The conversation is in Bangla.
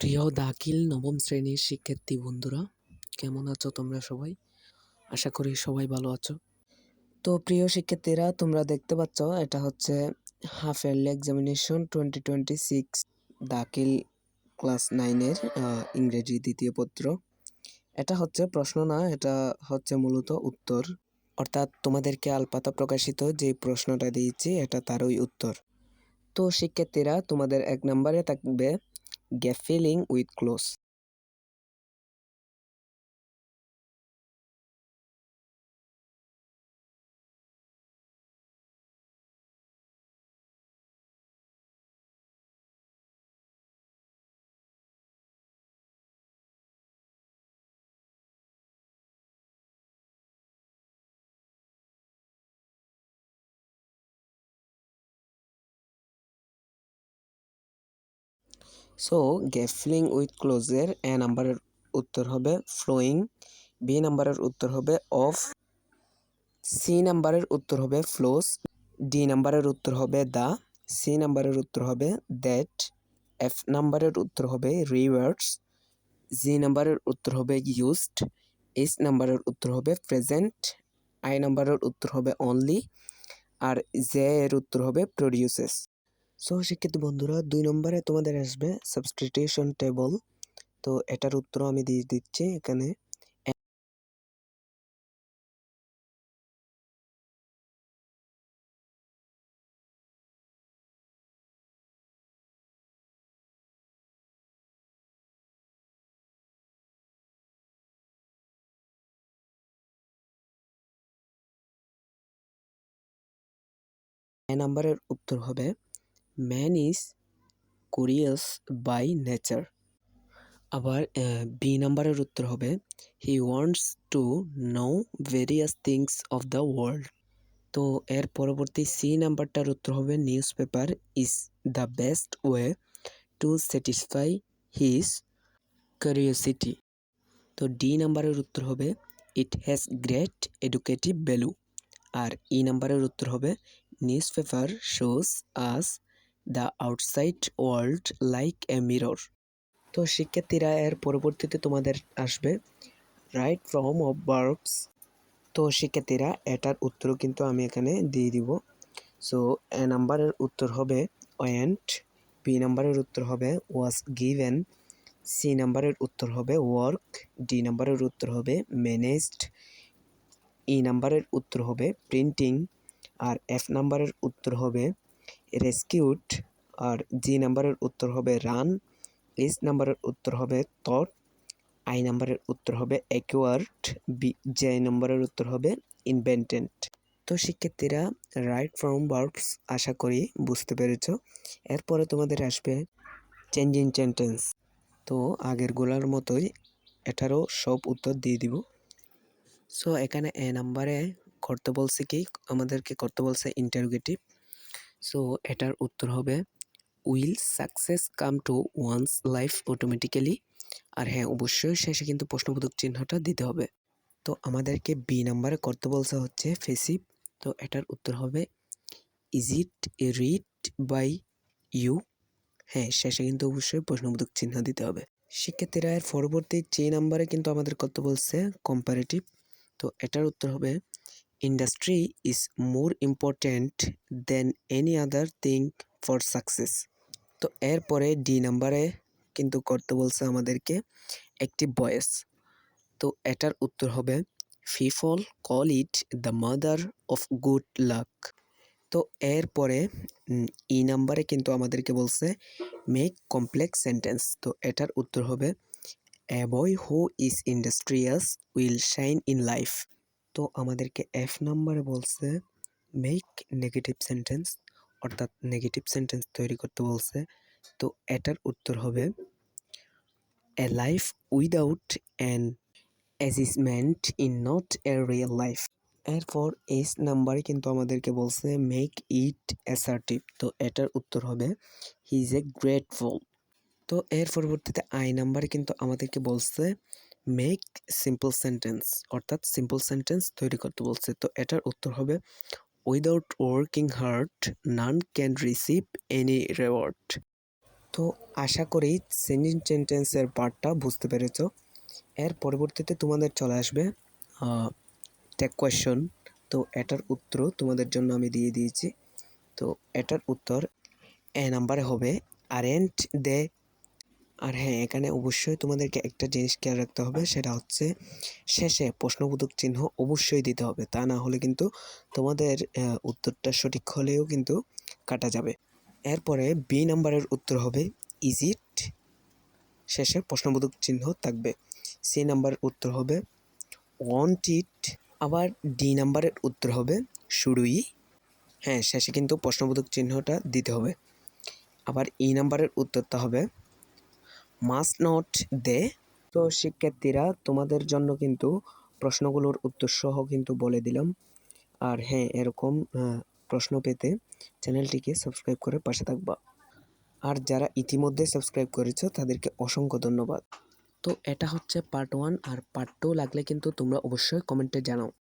প্রিয় দাখিল নবম শ্রেণীর শিক্ষার্থী বন্ধুরা, কেমন আছো তোমরা সবাই? আশা করি সবাই ভালো আছো। তো প্রিয় শিক্ষার্থীরা, তোমরা দেখতে পাচ্ছ এটা হচ্ছে হাফ ইয়ারলি এক্সামিনেশন 2026 দাখিল ক্লাস 9-এর ইংরেজি দ্বিতীয় পত্র। এটা হচ্ছে প্রশ্ন না, এটা হচ্ছে মূলত উত্তর, অর্থাৎ তোমাদেরকে আলপাতা প্রকাশিত যে প্রশ্নটা দিয়েছি এটা তারই উত্তর। তো শিক্ষার্থীরা, তোমাদের 1 নম্বরে থাকবে gap filling with cloze. So gap filling with ক্লোজের এ নাম্বারের উত্তর হবে ফ্লোয়িং, বি নাম্বারের উত্তর হবে অফ, সি নাম্বারের উত্তর হবে ফ্লোস, ডি নাম্বারের উত্তর হবে দা, সি নাম্বারের উত্তর হবে দ্যাট, এফ নাম্বারের উত্তর হবে রিভার্স, জি নাম্বারের উত্তর হবে ইউজড, এইচ নাম্বারের উত্তর হবে প্রেজেন্ট, আই নাম্বারের উত্তর হবে অনলি, আর জে এর উত্তর হবে প্রডিউসেস। সো শিক্ষিত বন্ধুরা, 2 নম্বরে তোমাদের আসবে সাবস্টিটিউশন টেবল। তো এটার উত্তর আমি দিয়ে দিচ্ছি এখানে। এ নাম্বারের উত্তর হবে man is curious by nature. আবার বি নাম্বারের উত্তর হবে he wants to know various things of the world. তো এর পরবর্তী সি নাম্বারটার উত্তর হবে newspaper is the best way to satisfy his curiosity. তো ডি নাম্বারের উত্তর হবে it has great educative value. আর ই নাম্বারের উত্তর হবে newspaper shows us the outside world like a mirror. তো শিক্ষার্থীরা, এর পরবর্তীতে তোমাদের আসবে রাইট ফর্ম অফ ভার্বস। তো শিক্ষার্থীরা, এটার উত্তরও কিন্তু আমি এখানে দিয়ে দিব। সো এ নাম্বারের উত্তর হবে ওয়েন্ট, বি নাম্বারের উত্তর হবে ওয়াজ গিভেন, সি নাম্বারের উত্তর হবে ওয়ার্ক, ডি নাম্বারের উত্তর হবে ম্যানেজড, ই নাম্বারের উত্তর হবে প্রিন্টিং, আর এফ নাম্বারের উত্তর হবে রেস্কিউড, আর জি নাম্বারের উত্তর হবে রান, এইচ নাম্বারের উত্তর হবে থট, আই নাম্বারের উত্তর হবে অ্যাকোয়ার্ড, বি জে নাম্বারের উত্তর হবে ইনভেন্টেড। তো শিক্ষার্থীরা, রাইট ফর্ম ভার্বস আশা করি বুঝতে পেরেছ। এরপরে তোমাদের আসবে চেঞ্জিং সেন্টেন্স। তো আগের গোলার মতোই এটারও সব উত্তর দিয়ে দিব। সো এখানে এ নাম্বারে করতে বলছে কি, আমাদেরকে করতে বলছে ইন্টারোগেটিভ। সো এটার উত্তর হবে will success come to one's life automatically. আর হ্যাঁ, অবশ্যই শেষে কিন্তু প্রশ্নবোধক চিহ্নটা দিতে হবে। তো আমাদেরকে বি নাম্বারে করতে বলছে হচ্ছে ফেসিভ। তো এটার উত্তর হবে is it read by you. হ্যাঁ, শেষে কিন্তু অবশ্যই প্রশ্নবোধক চিহ্ন দিতে হবে। শিক্ষার্থীরা, এর পরবর্তী যে নাম্বারে কিন্তু আমাদের করতে বলছে কম্পারেটিভ। তো এটার উত্তর হবে industry is more important than any other thing for success. তো এরপরে ডি নাম্বারে কিন্তু করতে বলছে আমাদেরকে একটি ভয়েস। তো এটার উত্তর হবে people call it the mother of good luck. তো এরপরে ই নাম্বারে কিন্তু আমাদেরকে বলছে মেক কমপ্লেক্স সেন্টেন্স। তো এটার উত্তর হবে a boy who is industrious will shine in life. তো আমাদেরকে এফ নাম্বারে বলছে মেক নেগেটিভ সেন্টেন্স, অর্থাৎ নেগেটিভ সেন্টেন্স তৈরি করতে বলছে। তো এটার উত্তর হবে a life without an achievement in not a real life. এরপর এইচ নাম্বারে কিন্তু আমাদেরকে বলছে মেক ইট অ্যাসার্টিভ। তো এটার উত্তর হবে হি ইজ এ গ্রেটফুল। তো এর পরবর্তীতে আই নাম্বারে কিন্তু আমাদেরকে বলছে মেক সিম্পল সেন্টেন্স, অর্থাৎ সিম্পল সেন্টেন্স তৈরি করতে বলছে। তো এটার উত্তর হবে without working hard none can receive any reward. তো আশা করি সেন্টেন্স সেন্টেন্সের পার্টটা বুঝতে পেরেছ। এর পরবর্তীতে তোমাদের চলে আসবে টেক কোয়েশ্চন। তো এটার উত্তর তোমাদের জন্য আমি দিয়ে দিয়েছি। তো এটার উত্তর এ নাম্বারে হবে আরেন্ট দে। আর হ্যাঁ, এখানে অবশ্যই তোমাদেরকে একটা জিনিস খেয়াল রাখতে হবে, সেটা হচ্ছে শেষে প্রশ্নবোধক চিহ্ন অবশ্যই দিতে হবে, তা না হলে কিন্তু তোমাদের উত্তরটা সঠিক হলেও কিন্তু কাটা যাবে। এরপরে বি নাম্বারের উত্তর হবে ইজ ইট, শেষে প্রশ্নবোধক চিহ্ন থাকবে। সি নাম্বারের উত্তর হবে ওয়ান্ট ইট। আবার ডি নাম্বারের উত্তর হবে শুড উই, হ্যাঁ শেষে কিন্তু প্রশ্নবোধক চিহ্নটা দিতে হবে। আবার ই নাম্বারের উত্তরটা হবে মাস্ট নট দে। তো শিক্ষার্থীরা, তোমাদের জন্য কিন্তু প্রশ্নগুলোর উত্তর সহ কিন্তু বলে দিলাম। আর হ্যাঁ, এরকম প্রশ্ন পেতে চ্যানেলটিকে সাবস্ক্রাইব করে পাশে থাকবা। আর যারা ইতিমধ্যে সাবস্ক্রাইব করেছো তাদেরকে অসংখ্য ধন্যবাদ। তো এটা হচ্ছে পার্ট 1, আর পার্ট 2 লাগলে কিন্তু তোমরা অবশ্যই কমেন্টে জানাও।